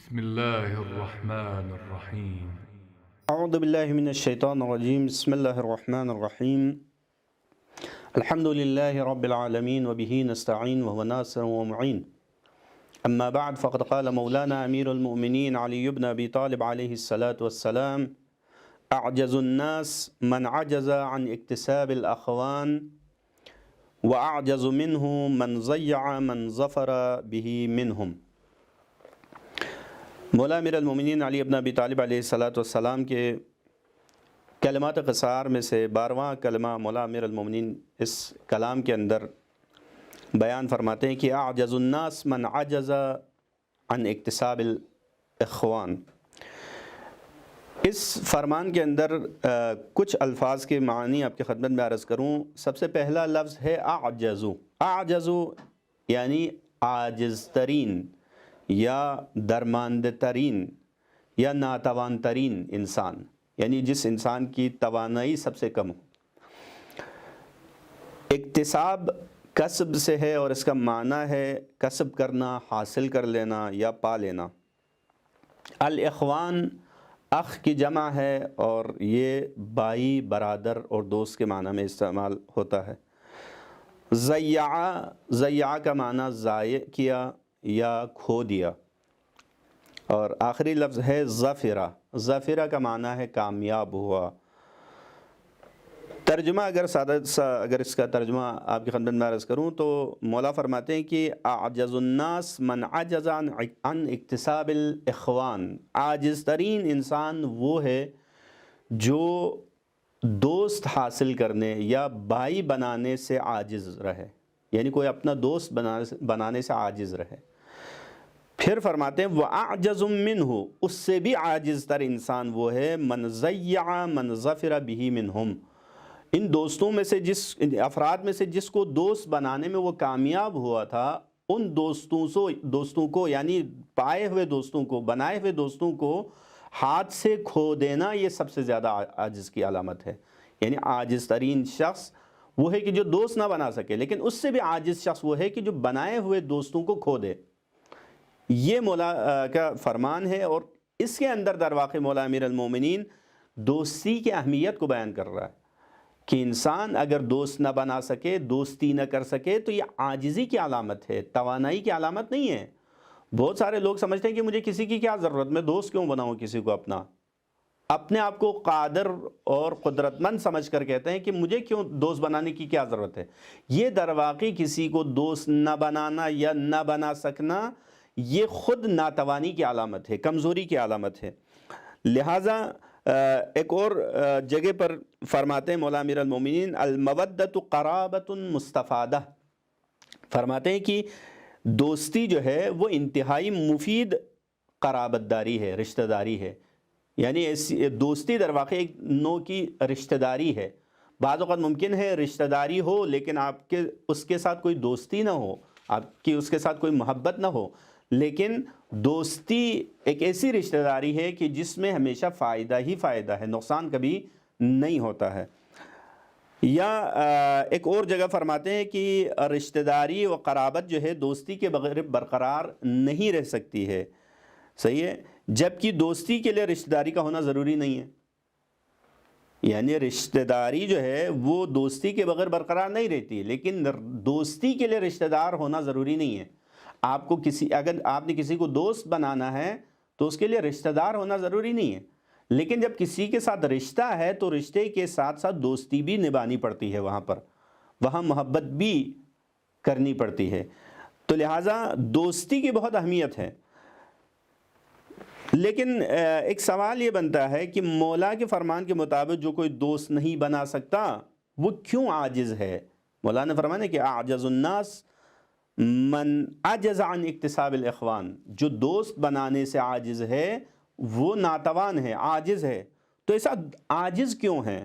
بسم الله الرحمن الرحيم. اعوذ باللہ من الشیطان الرجیم بسم اللہ الرحمن الرحیم الحمد للہ رب العالمین وبہ نستعین وهو ناصر ومعین اما بعد فقد قال مولانا امیر المؤمنین علی بن ابی طالب علیہ الصلاة والسلام اعجز الناس من عجز عن اکتساب الاخوان واعجز منہ من ضیع من ظفر به منہم۔ مولا امیر المؤمنین علی بن ابی طالب علیہ الصلاۃ والسلام کے کلمات قصار میں سے 12واں کلمہ مولا امیر المؤمنین اس کلام کے اندر بیان فرماتے ہیں کہ اعجز الناس من عجز عن اکتساب الاخوان۔ اس فرمان کے اندر کچھ الفاظ کے معنی آپ کی خدمت میں عرض کروں۔ سب سے پہلا لفظ ہے اعجزو۔ اعجزو یعنی عاجز ترین یا درماند ترین یا ناتوان ترین انسان، یعنی جس انسان کی توانائی سب سے کم ہو۔ اکتساب کسب سے ہے اور اس کا معنی ہے کسب کرنا، حاصل کر لینا یا پا لینا۔ الاخوان اخ کی جمع ہے اور یہ بھائی، برادر اور دوست کے معنی میں استعمال ہوتا ہے۔ ضیع کا معنی ضائع کیا یا کھو دیا، اور آخری لفظ ہے ظفرہ۔ ظفرہ کا معنی ہے کامیاب ہوا۔ ترجمہ اگر اس کا ترجمہ آپ کی خدمت میں عرض کروں تو مولا فرماتے ہیں کہ اعجز الناس من عجز عن اکتساب الاخوان۔ عاجز ترین انسان وہ ہے جو دوست حاصل کرنے یا بھائی بنانے سے عاجز رہے، یعنی کوئی اپنا دوست بنانے سے عاجز رہے۔ پھر فرماتے ہیں وَأَعْجَزُ مِنْهُ، اس سے بھی عاجز تر انسان وہ ہے من ضیع من ظفر به منہم، ان دوستوں میں سے افراد میں سے جس کو دوست بنانے میں وہ کامیاب ہوا تھا، ان دوستوں کو یعنی پائے ہوئے دوستوں کو، بنائے ہوئے دوستوں کو ہاتھ سے کھو دینا، یہ سب سے زیادہ عاجز کی علامت ہے۔ یعنی عاجز ترین شخص وہ ہے کہ جو دوست نہ بنا سکے، لیکن اس سے بھی عاجز شخص وہ ہے کہ جو بنائے ہوئے دوستوں کو کھو دے۔ یہ مولا کا فرمان ہے، اور اس کے اندر در واقع مولا امیر المومنین دوستی کی اہمیت کو بیان کر رہا ہے کہ انسان اگر دوست نہ بنا سکے، دوستی نہ کر سکے تو یہ عاجزی کی علامت ہے، توانائی کی علامت نہیں ہے۔ بہت سارے لوگ سمجھتے ہیں کہ مجھے کسی کی کیا ضرورت، میں دوست کیوں بناؤں کسی کو اپنے آپ کو قادر اور قدرت مند سمجھ کر کہتے ہیں کہ مجھے کیوں دوست بنانے کی کیا ضرورت ہے۔ یہ در واقع کسی کو دوست نہ بنانا یا نہ بنا سکنا یہ خود ناتوانی کی علامت ہے، کمزوری کی علامت ہے۔ لہٰذا ایک اور جگہ پر فرماتے ہیں مولا امیر المومنین المودۃ قرابۃ مستفادہ، فرماتے ہیں کہ دوستی جو ہے وہ انتہائی مفید قرابت داری ہے، رشتہ داری ہے۔ یعنی ایسی دوستی در واقع ایک نوع کی رشتہ داری ہے۔ بعض اوقات ممکن ہے رشتہ داری ہو لیکن آپ کے اس کے ساتھ کوئی دوستی نہ ہو، آپ کی اس کے ساتھ کوئی محبت نہ ہو، لیکن دوستی ایک ایسی رشتہ داری ہے کہ جس میں ہمیشہ فائدہ ہی فائدہ ہے، نقصان کبھی نہیں ہوتا ہے۔ یا ایک اور جگہ فرماتے ہیں کہ رشتہ داری و قرابت جو ہے دوستی کے بغیر برقرار نہیں رہ سکتی ہے، صحیح ہے، جبکہ دوستی کے لیے رشتہ داری کا ہونا ضروری نہیں ہے۔ یعنی رشتہ داری جو ہے وہ دوستی کے بغیر برقرار نہیں رہتی، لیکن دوستی کے لیے رشتہ دار ہونا ضروری نہیں ہے۔ اگر آپ نے کسی کو دوست بنانا ہے تو اس کے لیے رشتہ دار ہونا ضروری نہیں ہے، لیکن جب کسی کے ساتھ رشتہ ہے تو رشتے کے ساتھ ساتھ دوستی بھی نبھانی پڑتی ہے، وہاں محبت بھی کرنی پڑتی ہے۔ تو لہٰذا دوستی کی بہت اہمیت ہے۔ لیکن ایک سوال یہ بنتا ہے کہ مولا کے فرمان کے مطابق جو کوئی دوست نہیں بنا سکتا وہ کیوں عاجز ہے؟ مولا نے فرمایا کہ اعجز الناس من عجز عن اکتساب الاخوان، جو دوست بنانے سے عاجز ہے وہ ناتوان ہے، عاجز ہے۔ تو ایسا عاجز کیوں ہے؟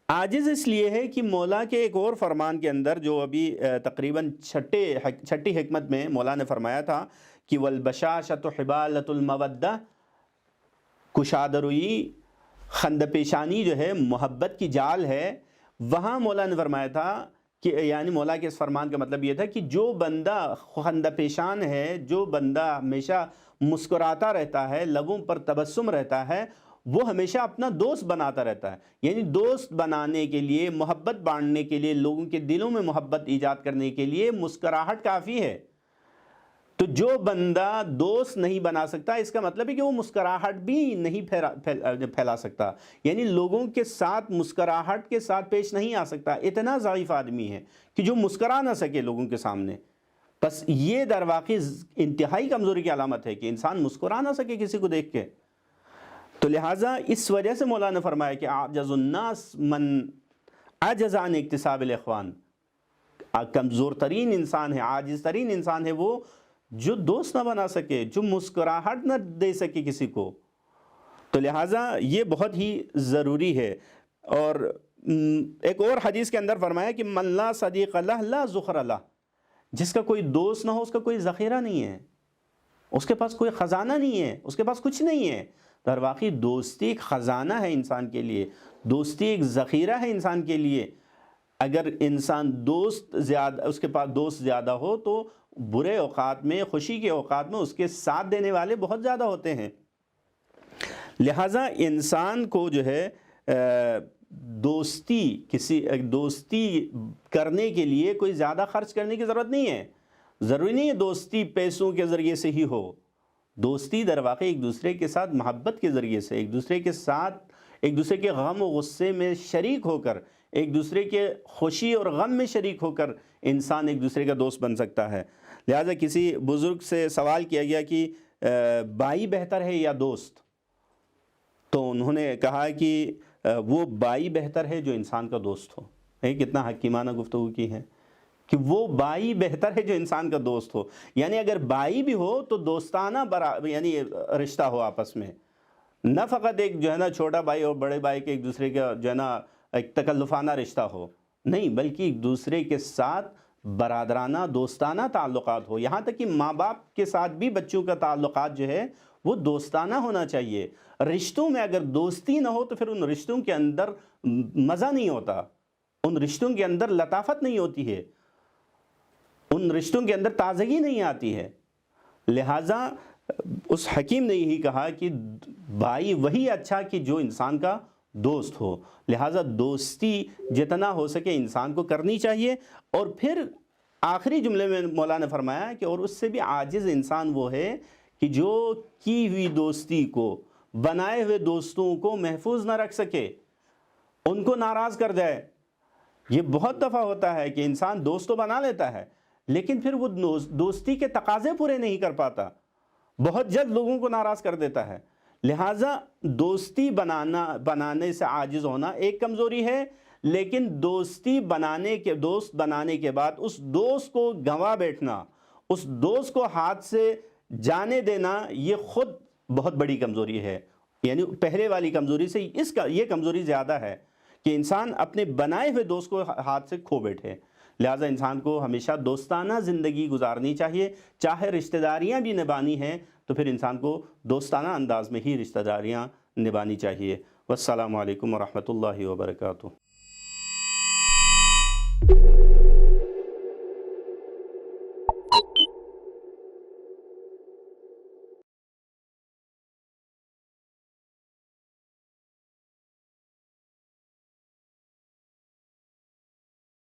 عاجز اس لیے ہے کہ مولا کے ایک اور فرمان کے اندر جو ابھی تقریباً چھٹی حکمت میں مولا نے فرمایا تھا کہ والبشاشۃ حبالۃ المودہ، کشادہ روئی، خند پیشانی جو ہے محبت کی جال ہے، وہاں مولا نے فرمایا تھا یعنی مولا کے اس فرمان کا مطلب یہ تھا کہ جو بندہ خندہ پیشان ہے، جو بندہ ہمیشہ مسکراتا رہتا ہے، لبوں پر تبسم رہتا ہے، وہ ہمیشہ اپنا دوست بناتا رہتا ہے۔ یعنی دوست بنانے کے لیے، محبت بانٹنے کے لیے، لوگوں کے دلوں میں محبت ایجاد کرنے کے لیے مسکراہٹ کافی ہے۔ تو جو بندہ دوست نہیں بنا سکتا، اس کا مطلب ہے کہ وہ مسکراہٹ بھی نہیں پھیلا سکتا، یعنی لوگوں کے ساتھ مسکراہٹ کے ساتھ پیش نہیں آ سکتا، اتنا ضعیف آدمی ہے کہ جو مسکرا نہ سکے لوگوں کے سامنے۔ بس یہ در واقع انتہائی کمزوری کی علامت ہے کہ انسان مسکرا نہ سکے کسی کو دیکھ کے۔ تو لہٰذا اس وجہ سے مولا نے فرمایا کہ اعجز الناس من عجز عن اکتساب الاخوان، کمزور ترین انسان ہے، عاجز ترین انسان ہے وہ جو دوست نہ بنا سکے، جو مسکراہٹ نہ دے سکے کسی کو۔ تو لہٰذا یہ بہت ہی ضروری ہے۔ اور ایک اور حدیث کے اندر فرمایا کہ من لا صدیق لہ لا ذخر لہ، جس کا کوئی دوست نہ ہو اس کا کوئی ذخیرہ نہیں ہے، اس کے پاس کوئی خزانہ نہیں ہے، اس کے پاس کچھ نہیں ہے۔ در واقع دوستی ایک خزانہ ہے انسان کے لیے، دوستی ایک ذخیرہ ہے انسان کے لیے۔ اگر انسان اس کے پاس دوست زیادہ ہو تو برے اوقات میں، خوشی کے اوقات میں اس کے ساتھ دینے والے بہت زیادہ ہوتے ہیں۔ لہٰذا انسان کو جو ہے دوستی کرنے کے لیے کوئی زیادہ خرچ کرنے کی ضرورت نہیں ہے۔ ضروری نہیں ہے دوستی پیسوں کے ذریعے سے ہی ہو، دوستی در واقع ایک دوسرے کے ساتھ محبت کے ذریعے سے، ایک دوسرے کے ساتھ، ایک دوسرے کے غم و غصے میں شریک ہو کر، ایک دوسرے کے خوشی اور غم میں شریک ہو کر انسان ایک دوسرے کا دوست بن سکتا ہے۔ لہٰذا کسی بزرگ سے سوال کیا گیا کہ بھائی بہتر ہے یا دوست؟ تو انہوں نے کہا کہ وہ بھائی بہتر ہے جو انسان کا دوست ہو۔ کتنا حکیمانہ گفتگو کی ہے کہ وہ بھائی بہتر ہے جو انسان کا دوست ہو، یعنی اگر بھائی بھی ہو تو دوستانہ یعنی رشتہ ہو آپس میں، نہ فقط ایک جو ہے نا چھوٹا بھائی اور بڑے بھائی کے ایک دوسرے کا جو ہے نا ایک تکلفانہ رشتہ ہو، نہیں، بلکہ ایک دوسرے کے ساتھ برادرانہ دوستانہ تعلقات ہو۔ یہاں تک کہ ماں باپ کے ساتھ بھی بچوں کا تعلقات جو ہے وہ دوستانہ ہونا چاہیے۔ رشتوں میں اگر دوستی نہ ہو تو پھر ان رشتوں کے اندر مزہ نہیں ہوتا، ان رشتوں کے اندر لطافت نہیں ہوتی ہے، ان رشتوں کے اندر تازگی نہیں آتی ہے۔ لہٰذا اس حکیم نے یہی کہا کہ بھائی وہی اچھا کہ جو انسان کا دوست ہو۔ لہٰذا دوستی جتنا ہو سکے انسان کو کرنی چاہیے۔ اور پھر آخری جملے میں مولا نے فرمایا کہ اور اس سے بھی عاجز انسان وہ ہے کہ جو کی ہوئی دوستی کو، بنائے ہوئے دوستوں کو محفوظ نہ رکھ سکے، ان کو ناراض کر جائے۔ یہ بہت دفعہ ہوتا ہے کہ انسان دوست تو بنا لیتا ہے لیکن پھر وہ دوستی کے تقاضے پورے نہیں کر پاتا، بہت جلد لوگوں کو ناراض کر دیتا ہے۔ لہٰذا دوستی بنانے سے عاجز ہونا ایک کمزوری ہے، لیکن دوست بنانے کے بعد اس دوست کو گنوا بیٹھنا، اس دوست کو ہاتھ سے جانے دینا، یہ خود بہت بڑی کمزوری ہے۔ یعنی پہلے والی کمزوری سے یہ کمزوری زیادہ ہے کہ انسان اپنے بنائے ہوئے دوست کو ہاتھ سے کھو بیٹھے۔ لہٰذا انسان کو ہمیشہ دوستانہ زندگی گزارنی چاہیے، چاہے رشتہ داریاں بھی نبھانی ہیں تو پھر انسان کو دوستانہ انداز میں ہی رشتہ داریاں نبھانی چاہیے۔ والسلام علیکم ورحمۃ اللہ وبرکاتہ۔